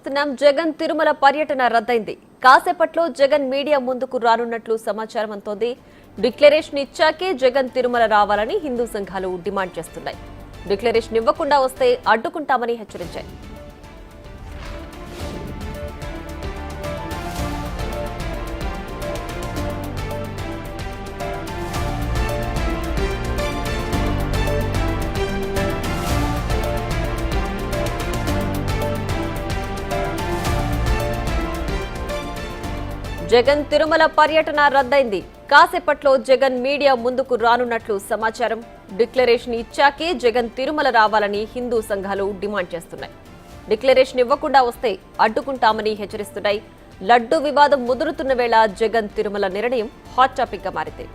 చూస్తున్నాం. జగన్ తిరుమల పర్యటన రద్దయింది. కాసేపట్లో జగన్ మీడియా ముందుకు రానున్నట్లు సమాచారం అంతోంది. డిక్లరేషన్ ఇచ్చాకే జగన్ తిరుమల రావాలని హిందూ సంఘాలు డిమాండ్ చేస్తున్నాయి. డిక్లరేషన్ ఇవ్వకుండా వస్తే అడ్డుకుంటామని హెచ్చరించాయి. జగన్ తిరుమల పర్యటన రద్దయింది. కాసేపట్లో జగన్ మీడియా ముందుకు రానున్నట్లు సమాచారం. డిక్లరేషన్ ఇచ్చాకే జగన్ తిరుమల రావాలని హిందూ సంఘాలు డిమాండ్ చేస్తున్నాయి. డిక్లరేషన్ ఇవ్వకుండా వస్తే అడ్డుకుంటామని హెచ్చరిస్తున్నాయి. లడ్డూ వివాదం ముదురుతున్న వేళ జగన్ తిరుమల నిర్ణయం హాట్ టాపిక్ గా మారింది.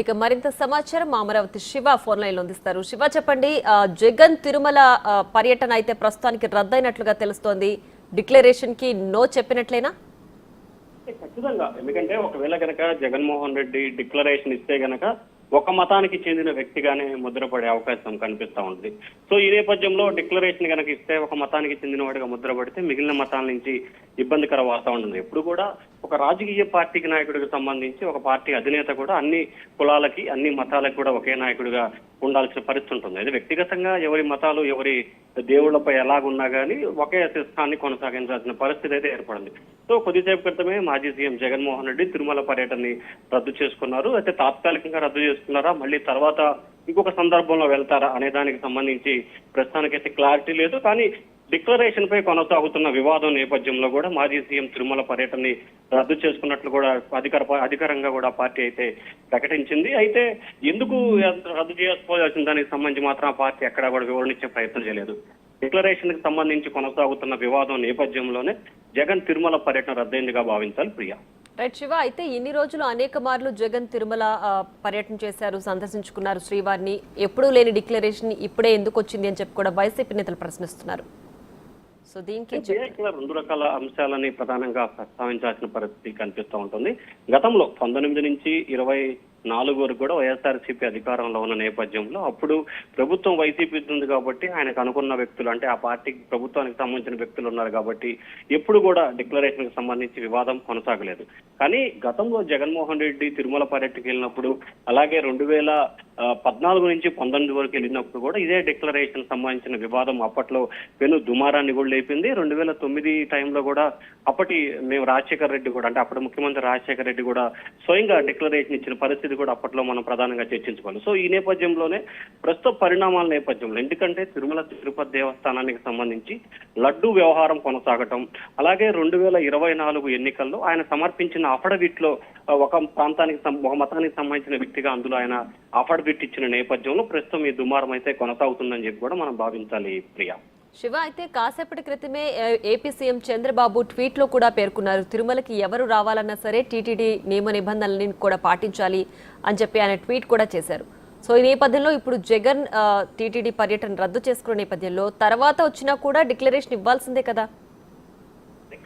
ఇక మరింత సమాచారం అమరావతి శివ ఫోన్ లైన్ లో అందిస్తారు. శివ, చెప్పండి. జగన్ తిరుమల పర్యటన అయితే ప్రస్తుతానికి రద్దయినట్లుగా తెలుస్తోంది. డిక్లరేషన్ కి నో చెప్పినట్లేనా? ఖచ్చితంగా. ఎందుకంటే ఒకవేళ గనక జగన్మోహన్ రెడ్డి డిక్లరేషన్ ఇస్తే గనక ఒక మతానికి చెందిన వ్యక్తిగానే ముద్రపడే అవకాశం కనిపిస్తా ఉంది. సో ఈ నేపథ్యంలో డిక్లరేషన్ కనుక ఇస్తే ఒక మతానికి చెందిన వాడిగా ముద్రపడితే మిగిలిన మతాల నుంచి ఇబ్బందికర వాతావరణం ఉంది. ఎప్పుడు కూడా ఒక రాజకీయ పార్టీకి నాయకుడికి సంబంధించి ఒక పార్టీ అధినేత కూడా అన్ని కులాలకి అన్ని మతాలకు కూడా ఒకే నాయకుడిగా ఉండాల్సిన పరిస్థితి ఉంటుంది. అది వ్యక్తిగతంగా ఎవరి మతాలు ఎవరి దేవుళ్లపై ఎలాగున్నా కానీ ఒకే స్థాన్ని కొనసాగించాల్సిన పరిస్థితి అయితే ఏర్పడింది. సో కొద్దిసేపు క్రితమే మాజీ సీఎం జగన్మోహన్ రెడ్డి తిరుమల పర్యటనని రద్దు చేసుకున్నారు. అయితే తాత్కాలికంగా రద్దు చేసుకున్నారా, మళ్ళీ తర్వాత ఇంకొక సందర్భంలో వెళ్తారా అనే దానికి సంబంధించి ప్రస్తుతానికైతే క్లారిటీ లేదు. కానీ డిక్లరేషన్ పై కొనసాగుతున్న వివాదం నేపథ్యంలో కూడా మాజీ సీఎం తిరుమల పర్యటనని రద్దు చేసుకున్నట్లు కూడా అధికారంగా కూడా పార్టీ అయితే ప్రకటించింది. అయితే ఎందుకు రద్దు చేసుకోవాల్సిన దానికి సంబంధించి మాత్రం ఆ పార్టీ ఎక్కడా కూడా వివరణించే ప్రయత్నం చేయలేదు. డిక్లరేషన్ కి సంబంధించి కొనసాగుతున్న వివాదం నేపథ్యంలోనే జగన్ తిరుమల పర్యటన రద్దయిందిగా భావించాలి. ప్రియా. రైట్ శివ, అయితే ఇన్ని రోజులు అనేక మార్లు జగన్ తిరుమల పర్యటన చేశారు, సందర్శించుకున్నారు శ్రీవారిని. ఎప్పుడూ లేని డిక్లరేషన్ ఇప్పుడే ఎందుకు వచ్చింది అని చెప్పి కూడా వైసీపీ నేతలు ప్రశ్నిస్తున్నారు. సో దీనికి రెండు రకాల అంశాలని ప్రధానంగా ప్రస్తావించాల్సిన పరిస్థితి కనిపిస్తూ ఉంటుంది. గతంలో 19 నుంచి 24 వరకు కూడా వైఎస్ఆర్సీపీ అధికారంలో ఉన్న నేపథ్యంలో అప్పుడు ప్రభుత్వం వైసీపీ ఉంది కాబట్టి ఆయనకు అనుకున్న వ్యక్తులు, అంటే ఆ పార్టీకి ప్రభుత్వానికి సంబంధించిన వ్యక్తులు ఉన్నారు కాబట్టి ఎప్పుడు కూడా డిక్లరేషన్ కి సంబంధించి వివాదం కొనసాగలేదు. కానీ గతంలో జగన్మోహన్ రెడ్డి తిరుమల పర్యటనకి వెళ్ళినప్పుడు, అలాగే 2014 నుంచి 19 వరకు వెళ్ళినప్పుడు కూడా ఇదే డిక్లరేషన్ సంబంధించిన వివాదం అప్పట్లో పెను దుమారాన్ని కూడా లేపింది. 2009 టైంలో కూడా అప్పటి రాజశేఖర్ రెడ్డి కూడా, అంటే అప్పుడు ముఖ్యమంత్రి రాజశేఖర్ రెడ్డి కూడా స్వయంగా డిక్లరేషన్ ఇచ్చిన పరిస్థితి కూడా అప్పట్లో మనం ప్రధానంగా చర్చించుకోవాలి. సో ఈ నేపథ్యంలోనే ప్రస్తుత పరిణామాల నేపథ్యంలో, ఎందుకంటే తిరుమల తిరుపతి దేవస్థానానికి సంబంధించి లడ్డూ వ్యవహారం కొనసాగటం, అలాగే 2024 ఎన్నికల్లో ఆయన సమర్పించిన అఫిడవిట్ లో ఒక మతానికి సంబంధించిన వ్యక్తిగా అందులో ఆయన అఫిడవిట్ ఇచ్చిన నేపథ్యంలో ప్రస్తుతం ఈ దుమారం అయితే కొనసాగుతుందని చెప్పి కూడా మనం భావించాలి. ప్రియా. శివ, అయితే కాసేపటి క్రితమే ఏపీ సీఎం చంద్రబాబు ట్వీట్ లో కూడా పేర్కొన్నారు, తిరుమలకి ఎవరు రావాలన్నా సరే టీటీడీ నియమ నిబంధనలని కూడా పాటించాలి అని చెప్పి ఆయన ట్వీట్ కూడా చేశారు. సో ఈ నేపథ్యంలో ఇప్పుడు జగన్ టీటీడీ పర్యటన రద్దు చేసుకున్న నేపథ్యంలో తర్వాత వచ్చినా కూడా డిక్లరేషన్ ఇవ్వాల్సిందే కదా?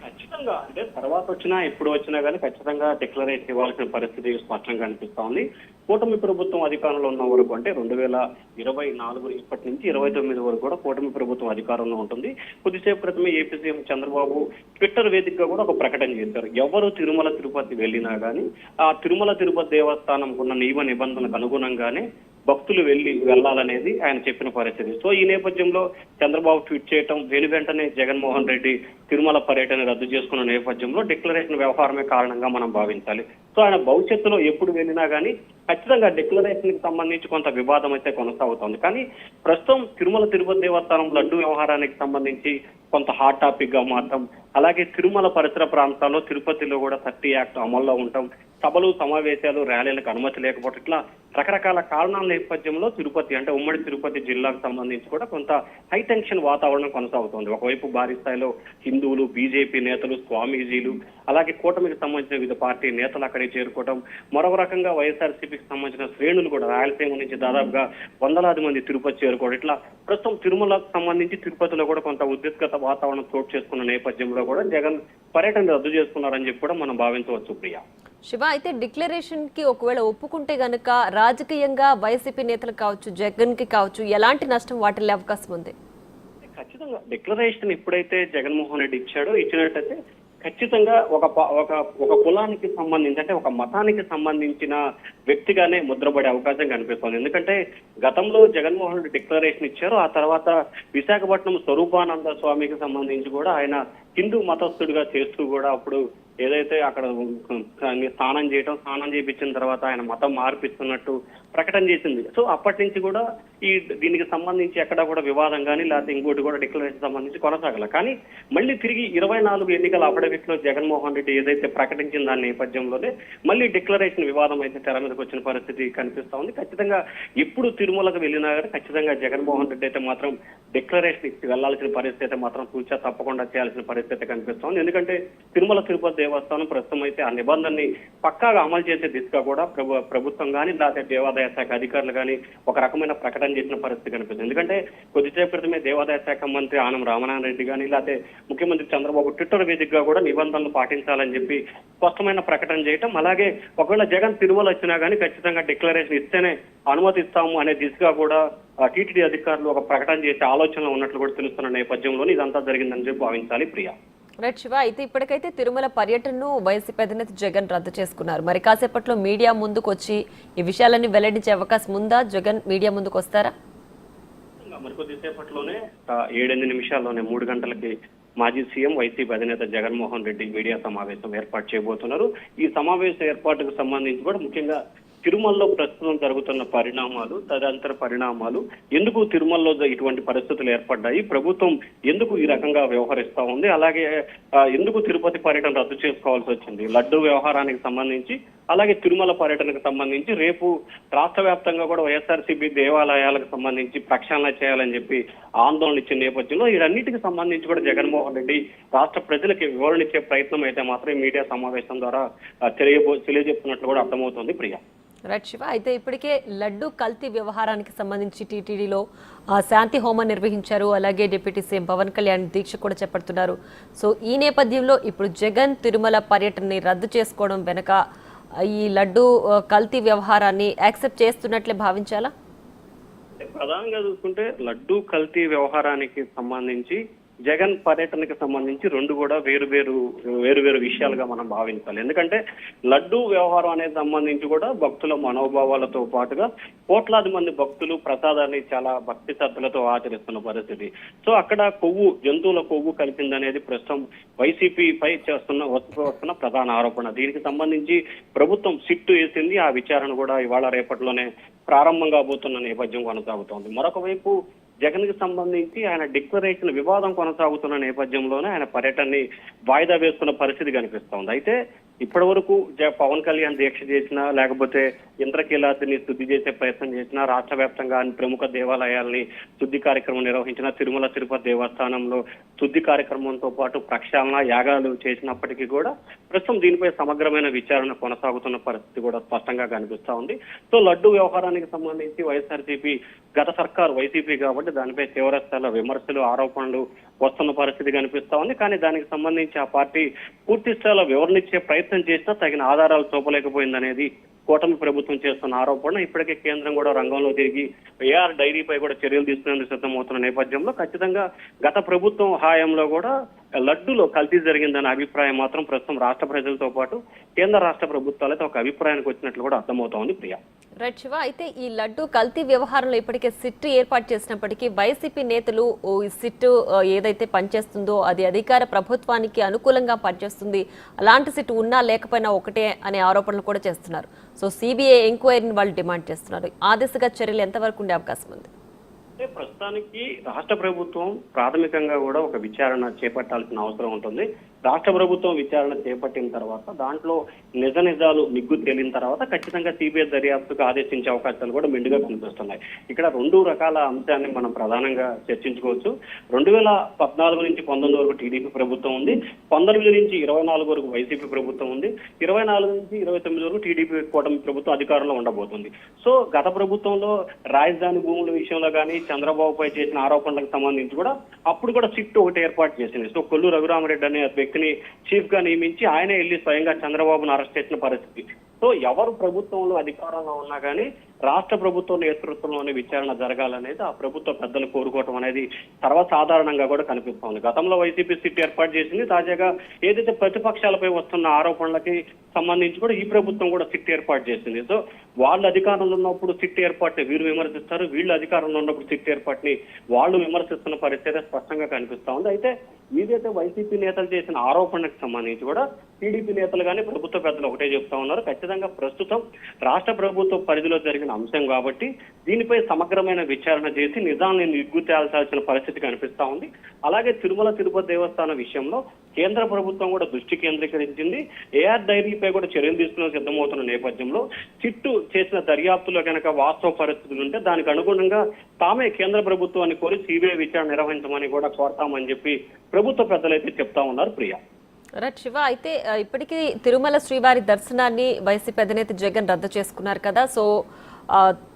ఖచ్చితంగా. అంటే తర్వాత వచ్చినా ఎప్పుడు వచ్చినా కానీ ఖచ్చితంగా డిక్లరేషన్ ఇవ్వాల్సిన పరిస్థితి స్పష్టంగా కనిపిస్తా ఉంది. కూటమి ప్రభుత్వం అధికారంలో ఉన్న వరకు, అంటే 2024 ఇప్పటి నుంచి 29 వరకు కూడా కూటమి ప్రభుత్వం అధికారంలో ఉంటుంది. కొద్దిసేపు క్రితమే ఏపీ సీఎం చంద్రబాబు ట్విట్టర్ వేదికగా కూడా ఒక ప్రకటన చేశారు. ఎవరు తిరుమల తిరుపతి వెళ్ళినా కానీ ఆ తిరుమల తిరుపతి దేవస్థానం ఉన్న నియమ నిబంధనలకు అనుగుణంగానే భక్తులు వెళ్లాలనేది ఆయన చెప్పిన పరిస్థితి. సో ఈ నేపథ్యంలో చంద్రబాబు ట్వీట్ చేయటం, వెంటనే జగన్మోహన్ రెడ్డి తిరుమల పర్యటన రద్దు చేసుకున్న నేపథ్యంలో డిక్లరేషన్ వ్యవహారమే కారణంగా మనం భావించాలి. సో ఆయన భవిష్యత్తులో ఎప్పుడు వెళ్ళినా కానీ ఖచ్చితంగా డిక్లరేషన్ కి సంబంధించి కొంత వివాదం అయితే కొనసాగుతోంది. కానీ ప్రస్తుతం తిరుమల తిరుపతి దేవస్థానం లడ్డు వ్యవహారానికి సంబంధించి కొంత హాట్ టాపిక్ గా మారటం, అలాగే తిరుమల పరిసర ప్రాంతాల్లో తిరుపతిలో కూడా 30 యాక్ట్ అమల్లో ఉండటం, సభలు సమావేశాలు ర్యాలీలకు అనుమతి లేకపోవడం ఇట్లా రకరకాల కారణాల నేపథ్యంలో తిరుపతి అంటే ఉమ్మడి తిరుపతి జిల్లాకు సంబంధించి కూడా కొంత హై టెన్షన్ వాతావరణం కొనసాగుతోంది. ఒకవైపు భారీ స్థాయిలో హిందువులు, బీజేపీ నేతలు, స్వామీజీలు, అలాగే కూటమికి సంబంధించిన వివిధ పార్టీ నేతలు అక్కడికి చేరుకోవడం, మరొక రకంగా వైఎస్ఆర్సీపీకి సంబంధించిన శ్రేణులు కూడా రాయలసీమ నుంచి దాదాపుగా వందలాది మంది తిరుపతి చేరుకోవడం, ఇట్లా ప్రస్తుతం తిరుమలకు సంబంధించి తిరుపతిలో కూడా కొంత ఉద్రిక్తత వాతావరణం చోటు చేసుకున్న నేపథ్యంలో కూడా జగన్ పర్యటన రద్దు చేసుకున్నారని చెప్పి కూడా మనం భావించవచ్చు ప్రియా. శివ, అయితే డిక్లరేషన్ కి ఒకవేళ ఒప్పుకుంటే గనుక రాజకీయంగా వైసీపీ నేతలు కావచ్చు, జగన్ కి కావచ్చు, ఎలాంటి నష్టం వాటిల్లే అవకాశం ఉంది? ఖచ్చితంగా డిక్లరేషన్ ఎప్పుడైతే జగన్మోహన్ రెడ్డి ఇచ్చినట్టయితే ఖచ్చితంగా ఒక కులానికి సంబంధించి అంటే ఒక మతానికి సంబంధించిన వ్యక్తిగానే ముద్రపడే అవకాశం కనిపిస్తోంది. ఎందుకంటే గతంలో జగన్మోహన్ రెడ్డి డిక్లరేషన్ ఇచ్చారు, ఆ తర్వాత విశాఖపట్నం స్వరూపానంద స్వామికి సంబంధించి కూడా ఆయన హిందూ మతస్థుడిగా చేస్తూ కూడా అప్పుడు ఏదైతే అక్కడ స్నానం చేయించిన తర్వాత ఆయన మతం మార్పిస్తున్నట్టు ప్రకటన చేసింది. సో అప్పటి నుంచి కూడా దీనికి సంబంధించి ఎక్కడా కూడా వివాదం కానీ లేకపోతే ఇంకోటి కూడా డిక్లరేషన్ సంబంధించి కొనసాగల. కానీ మళ్ళీ తిరిగి 24 ఎన్నికల అఫిడవిట్ లో జగన్మోహన్ రెడ్డి ఏదైతే ప్రకటించిన దాని నేపథ్యంలోనే మళ్ళీ డిక్లరేషన్ వివాదం అయితే తెర మీదకి వచ్చిన పరిస్థితి కనిపిస్తా ఉంది. ఖచ్చితంగా ఎప్పుడు తిరుమలకు వెళ్ళినా కానీ ఖచ్చితంగా జగన్మోహన్ రెడ్డి అయితే మాత్రం డిక్లరేషన్ ఇచ్చి వెళ్లాల్సిన పరిస్థితి అయితే మాత్రం తూచా తప్పకుండా చేయాల్సిన పరిస్థితి కనిపిస్తోంది. ఎందుకంటే తిరుపతి దేవస్థానం ప్రస్తుతం అయితే ఆ నిబంధనని పక్కాగా అమలు చేసే దిశగా కూడా ప్రభుత్వం కానీ లేకపోతే దేవాదాయ శాఖ అధికారులు కానీ ఒక రకమైన ప్రకటన చేసిన పరిస్థితి కనిపిస్తుంది. ఎందుకంటే కొద్దిసేపు క్రితమే దేవాదాయ శాఖ మంత్రి ఆనం రామనారాయణ రెడ్డి కానీ లేకపోతే ముఖ్యమంత్రి చంద్రబాబు ట్విట్టర్ వేదికగా కూడా నిబంధనలు పాటించాలని చెప్పి స్పష్టమైన ప్రకటన చేయటం, అలాగే ఒకవేళ జగన్ తిరుమల వచ్చినా కానీ ఖచ్చితంగా డిక్లరేషన్ ఇస్తేనే అనుమతిస్తాము అనే దిశగా కూడా టీటీడీ అధికారులు ఒక ప్రకటన చేసే ఆలోచనలో ఉన్నట్లు కూడా తెలుస్తున్న నేపథ్యంలోనే ఇదంతా జరిగిందని చెప్పి భావించాలి ప్రియా. రైట్ శివ, అయితే ఇప్పటికైతే తిరుమల పర్యటనను వైసీపీ అధినేత జగన్ రద్దు చేసుకున్నారు. మరి కాసేపట్లో మీడియా ముందుకు వచ్చి ఈ విషయాలన్నీ వెల్లడించే అవకాశం ఉందా? జగన్ మీడియా ముందుకు వస్తారా? మరికొద్దిసేపట్లోనే 7-8 నిమిషాల్లోనే 3 గంటలకి మాజీ సీఎం వైసీపీ అధినేత జగన్మోహన్ రెడ్డి మీడియా సమావేశం ఏర్పాటు చేయబోతున్నారు. ఈ సమావేశ ఏర్పాటుకు సంబంధించి కూడా ముఖ్యంగా తిరుమలలో ప్రస్తుతం జరుగుతున్న పరిణామాలు, తదనంతర పరిణామాలు, ఎందుకు తిరుమలలో ఇటువంటి పరిస్థితులు ఏర్పడ్డాయి, ప్రభుత్వం ఎందుకు ఈ రకంగా వ్యవహరిస్తా ఉంది, అలాగే ఎందుకు తిరుపతి పర్యటన రద్దు చేసుకోవాల్సి వచ్చింది, లడ్డు వ్యవహారానికి సంబంధించి, అలాగే తిరుమల పర్యటనకు సంబంధించి రేపు రాష్ట్ర వ్యాప్తంగా కూడా వైఎస్ఆర్సీపీ దేవాలయాలకు సంబంధించి ప్రక్షాళన చేయాలని చెప్పి ఆందోళన ఇచ్చిన నేపథ్యంలో వీటన్నిటికి సంబంధించి కూడా జగన్మోహన్ రెడ్డి రాష్ట్ర ప్రజలకి వివరణ ఇచ్చే ప్రయత్నం అయితే మాత్రం మీడియా సమావేశం ద్వారా తెలియజెప్తున్నట్లు కూడా అర్థమవుతుంది ప్రియా. రైట్ శివ, అయితే ఇప్పటికే లడ్డు కల్తీ వ్యవహారానికి సంబంధించి టీటీడీలో శాంతి హోమం నిర్వహించారు. అలాగే డిప్యూటీ సీఎం పవన్ కళ్యాణ్ దీక్ష కూడా చేపడుతున్నారు. సో ఈ నేపథ్యంలో ఇప్పుడు జగన్ తిరుమల పర్యటనని రద్దు చేసుకోవడం వెనక ఈ లడ్డు కల్తీ వ్యవహారాన్ని యాక్సెప్ట్ చేస్తున్నట్లే భావించాలా? ప్రధానంగా చూసుకుంటే లడ్డు కల్తీ వ్యవహారానికి సంబంధించి జగన్ పర్యటనకి సంబంధించి రెండు కూడా వేరు విషయాలుగా మనం భావించాలి. ఎందుకంటే లడ్డు వ్యవహారం అనేది సంబంధించి కూడా భక్తుల మనోభావాలతో పాటుగా కోట్లాది మంది భక్తులు ప్రసాదాన్ని చాలా భక్తి శ్రద్ధలతో ఆచరిస్తున్న పరిస్థితి. సో అక్కడ జంతువుల కొవ్వు కలిపిందనేది ప్రస్తుతం వైసీపీపై వస్తున్న ప్రధాన ఆరోపణ. దీనికి సంబంధించి ప్రభుత్వం సిట్టు వేసింది. ఆ విచారణ కూడా ఇవాళ రేపట్లోనే ప్రారంభం కాబోతున్న నేపథ్యం కొనసాగుతోంది. మరొక వైపు జగన్ కి సంబంధించి ఆయన డిక్లరేషన్ వివాదం కొనసాగుతున్న నేపథ్యంలోనే ఆయన పర్యటనని వాయిదా వేస్తున్న పరిస్థితి కనిపిస్తోంది. అయితే ఇప్పటి వరకు పవన్ కళ్యాణ్ దీక్ష చేసినా లేకపోతే ఇంద్రకీలాద్రిని శుద్ధి చేసే ప్రయత్నం చేసినా, రాష్ట్ర వ్యాప్తంగా ప్రముఖ దేవాలయాల్ని శుద్ధి కార్యక్రమం నిర్వహించిన, తిరుమల తిరుపతి దేవస్థానంలో శుద్ధి కార్యక్రమంతో పాటు ప్రక్షాళన యాగాలు చేసినప్పటికీ కూడా ప్రస్తుతం దీనిపై సమగ్రమైన విచారణ కొనసాగుతున్న పరిస్థితి కూడా స్పష్టంగా కనిపిస్తా ఉంది. సో లడ్డు వ్యవహారానికి సంబంధించి వైఎస్ఆర్సీపీ గత సర్కారు వైసీపీ కాబట్టి దానిపై తీవ్ర స్థాయిలో విమర్శలు, ఆరోపణలు వస్తున్న పరిస్థితి కనిపిస్తా ఉంది. కానీ దానికి సంబంధించి ఆ పార్టీ పూర్తి స్థాయిలో వివరణ ఇచ్చే ప్రయత్నం చేసినా తగిన ఆధారాలు చూపలేకపోయిందనేది కూటమి ప్రభుత్వం చేస్తున్న ఆరోపణ. ఇప్పటికే కేంద్రం కూడా రంగంలో తిరిగి ఏఆర్ డైరీపై కూడా చర్యలు తీసుకునేందుకు సిద్ధమవుతున్న నేపథ్యంలో ఖచ్చితంగా గత ప్రభుత్వం హయాంలో కూడా లడ్డూలో కల్తీ జరిగిందనే అభిప్రాయం మాత్రం ప్రస్తుతం రాష్ట్ర ప్రజలతో పాటు కేంద్ర రాష్ట్ర ప్రభుత్వాలైతే ఒక అభిప్రాయానికి వచ్చినట్లు కూడా అర్థమవుతోంది ప్రియా. రైట్ శివ, అయితే ఈ లడ్డు కల్తీ వ్యవహారంలో ఇప్పటికే సిట్ ఏర్పాటు చేసినప్పటికీ వైసీపీ నేతలు ఈ సిట్ ఏదైతే పనిచేస్తుందో అది అధికార ప్రభుత్వానికి అనుకూలంగా పనిచేస్తుంది, అలాంటి సిట్ ఉన్నా లేకపోయినా ఒకటే అనే ఆరోపణలు కూడా చేస్తున్నారు. సో సిబిఐ ఎంక్వైరీని వాళ్ళు డిమాండ్ చేస్తున్నారు. ఆ దిశగా చర్యలు ఎంతవరకు ఉండే అవకాశం ఉంది? ప్రస్తుతానికి రాష్ట్ర ప్రభుత్వం ప్రాథమికంగా కూడా ఒక విచారణ చేపట్టాల్సిన అవసరం ఉంటుంది. రాష్ట్ర ప్రభుత్వం విచారణ చేపట్టిన తర్వాత దాంట్లో నిజ నిజాలు నిగ్గు తేలిన తర్వాత ఖచ్చితంగా సిబిఐ దర్యాప్తుకు ఆదేశించే అవకాశాలు కూడా మెండుగా కనిపిస్తున్నాయి. ఇక్కడ రెండు రకాల అంశాన్ని మనం ప్రధానంగా చర్చించుకోవచ్చు. 2014 నుంచి 19 వరకు టీడీపీ ప్రభుత్వం ఉంది, 19 నుంచి 24 వరకు వైసీపీ ప్రభుత్వం ఉంది, 24 నుంచి 29 వరకు టీడీపీ కూటమి ప్రభుత్వం అధికారంలో ఉండబోతుంది. సో గత ప్రభుత్వంలో రాజధాని భూముల విషయంలో కానీ చంద్రబాబుపై చేసిన ఆరోపణలకు సంబంధించి కూడా అప్పుడు కూడా సిట్ ఒకటి ఏర్పాటు చేసింది. సో కొల్లు రఘురామరెడ్డి అనే వ్యక్తిని చీఫ్ గా నియమించి ఆయనే వెళ్లి స్వయంగా చంద్రబాబును అరెస్ట్ చేసిన పరిస్థితి. సో ఎవరు ప్రభుత్వంలో అధికారంలో ఉన్నా కానీ రాష్ట్ర ప్రభుత్వం నేతృత్వంలోనే విచారణ జరగాలనేది ఆ ప్రభుత్వ పెద్దలు కోరుకోవటం అనేది సర్వసాధారణంగా కూడా కనిపిస్తోంది. గతంలో వైసీపీ సిట్ ఏర్పాటు చేసింది. తాజాగా ఏదైతే ప్రతిపక్షాలపై వస్తున్న ఆరోపణలకి సంబంధించి కూడా ఈ ప్రభుత్వం కూడా సిట్ ఏర్పాటు చేసింది. సో వాళ్ళు అధికారంలో ఉన్నప్పుడు సిట్ ఏర్పాటుని వీరు విమర్శిస్తారు, వీళ్ళు అధికారంలో ఉన్నప్పుడు సిట్ ఏర్పాటుని వాళ్ళు విమర్శిస్తున్న పరిస్థితి స్పష్టంగా కనిపిస్తా ఉంది. అయితే ఏదైతే వైసీపీ నేతలు చేసిన ఆరోపణలకు సంబంధించి కూడా టీడీపీ నేతలు కానీ ప్రభుత్వ పెద్దలు ఒకటే చెప్తా ఉన్నారు. ఖచ్చితంగా ప్రస్తుతం రాష్ట్ర ప్రభుత్వ పరిధిలో జరిగిన అంశం కాబట్టి దీనిపై సమగ్రమైన విచారణ చేసి నిజాన్ని నిగ్గు తేల్చాల్సిన పరిస్థితి కనిపిస్తా ఉంది. అలాగే తిరుమల తిరుపతి దేవస్థానం విషయంలో కేంద్ర ప్రభుత్వం కూడా దృష్టి కేంద్రీకరించింది. ఏఆర్ డైరీపై కూడా చర్యలు తీసుకునే సిద్ధమవుతున్న నేపథ్యంలో చిట్టు చేసిన దర్యాప్తులో కనుక వాస్తవ పరిస్థితులు ఉంటే దానికి అనుగుణంగా తామే కేంద్ర ప్రభుత్వాన్ని కోరి సిబిఐ విచారణ నిర్వహించమని కూడా కోరతామని చెప్పి ప్రభుత్వ పెద్దలైతే చెప్తా ఉన్నారు. ప్రియా. రైట్ శివ, అయితే ఇప్పటికీ తిరుమల శ్రీవారి దర్శనాన్ని వైసీపీ అధినేత జగన్ రద్దు చేసుకున్నారు కదా. సో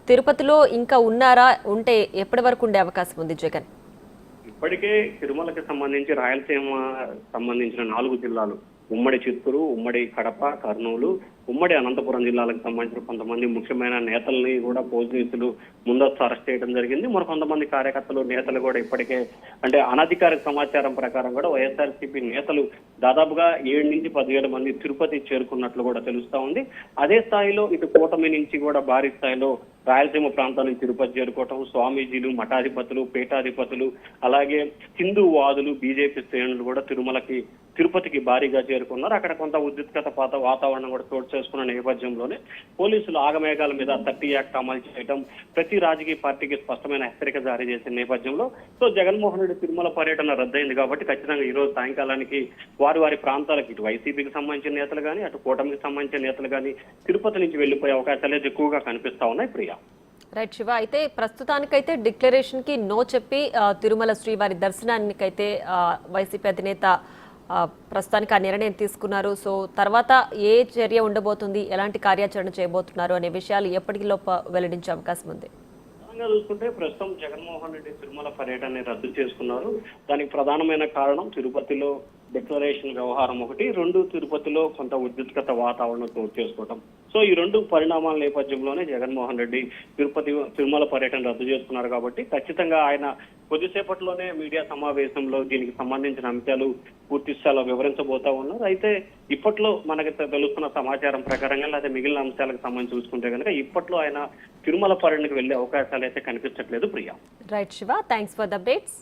తిరుపతిలో ఇంకా ఉన్నారా, ఉంటే ఎప్పటి వరకు ఉండే అవకాశం ఉంది జగన్? ఇప్పటికే తిరుమలకి సంబంధించి రాయలసీమ సంబంధించిన 4 జిల్లాలు ఉమ్మడి చిత్తూరు, ఉమ్మడి కడప, కర్నూలు, ఉమ్మడి అనంతపురం జిల్లాలకు సంబంధించిన కొంతమంది ముఖ్యమైన నేతల్ని కూడా పోలీసులు ముందస్తు అరెస్ట్ చేయడం జరిగింది. మరి కొంతమంది కార్యకర్తలు నేతలు కూడా ఇప్పటికే అంటే అనధికారిక సమాచారం ప్రకారం కూడా వైఎస్ఆర్సీపీ నేతలు దాదాపుగా 7 నుంచి 17 మంది తిరుపతి చేరుకున్నట్లు కూడా తెలుస్తా ఉంది. అదే స్థాయిలో ఇటు కూటమి నుంచి కూడా భారీ స్థాయిలో రాయలసీమ ప్రాంతాల నుంచి తిరుపతి చేరుకోవటం, స్వామీజీలు, మఠాధిపతులు, పీఠాధిపతులు, అలాగే హిందూ వాదులు, బీజేపీ శ్రేణులు కూడా తిరుపతికి భారీగా చేరుకున్నారు. అక్కడ కొంత ఉద్రిక్తత వాతావరణం కూడా చోటు చేసుకున్న నేపథ్యంలోనే పోలీసులు ఆగమేఘాల మీద 30 యాక్ట్ అమలు చేయడం, ప్రతి రాజకీయ పార్టీకి స్పష్టమైన హెచ్చరిక జారీ చేసిన నేపథ్యంలో సో జగన్మోహన్ రెడ్డి తిరుమల పర్యటన రద్దయింది కాబట్టి ఖచ్చితంగా ఈ రోజు సాయంకాలానికి వారి ప్రాంతాలకు ఇటు వైసీపీకి సంబంధించిన నేతలు కానీ అటు కూటమికి సంబంధించిన నేతలు కానీ తిరుపతి నుంచి వెళ్లిపోయే అవకాశాలు ఎక్కువగా కనిపిస్తా ఉన్నాయి. ప్రియా. రైట్ శివ, అయితే ప్రస్తుతానికైతే డిక్లరేషన్ కి నో చెప్పి తిరుమల శ్రీవారి దర్శనానికైతే వైసీపీ అధినేత ప్రస్తుతానికి ఆ నిర్ణయం తీసుకున్నారు. సో తర్వాత ఏ చర్య ఉండబోతుంది, ఎలాంటి కార్యాచరణ చేయబోతున్నారు అనే విషయాలు ఎప్పటిలోపు వెల్లడించే అవకాశం ఉంది? చూసుకుంటే ప్రస్తుతం జగన్మోహన్ రెడ్డి తిరుమల పర్యటన రద్దు చేసుకున్నారు. దానికి ప్రధానమైన కారణం తిరుపతిలో డిక్లరేషన్ వ్యవహారం ఒకటి, 2 తిరుపతిలో కొంత ఉద్రిక్తత వాతావరణం చోటు చేసుకోవటం. సో ఈ 2 పరిణామాల నేపథ్యంలోనే జగన్మోహన్ రెడ్డి తిరుమల పర్యటన రద్దు చేసుకున్నారు కాబట్టి ఖచ్చితంగా ఆయన కొద్దిసేపట్లోనే మీడియా సమావేశంలో దీనికి సంబంధించిన అంశాలు పూర్తి స్థాయిలో వివరించబోతా ఉన్నారు. అయితే ఇప్పట్లో మనకి తెలుస్తున్న సమాచారం ప్రకారంగా లేదా మిగిలిన అంశాలకు సంబంధించి చూసుకుంటే కనుక ఇప్పట్లో ఆయన తిరుమల పర్యటనకు వెళ్లే అవకాశాలు అయితే కనిపించట్లేదు. Priya. Right Shiva, thanks for the updates.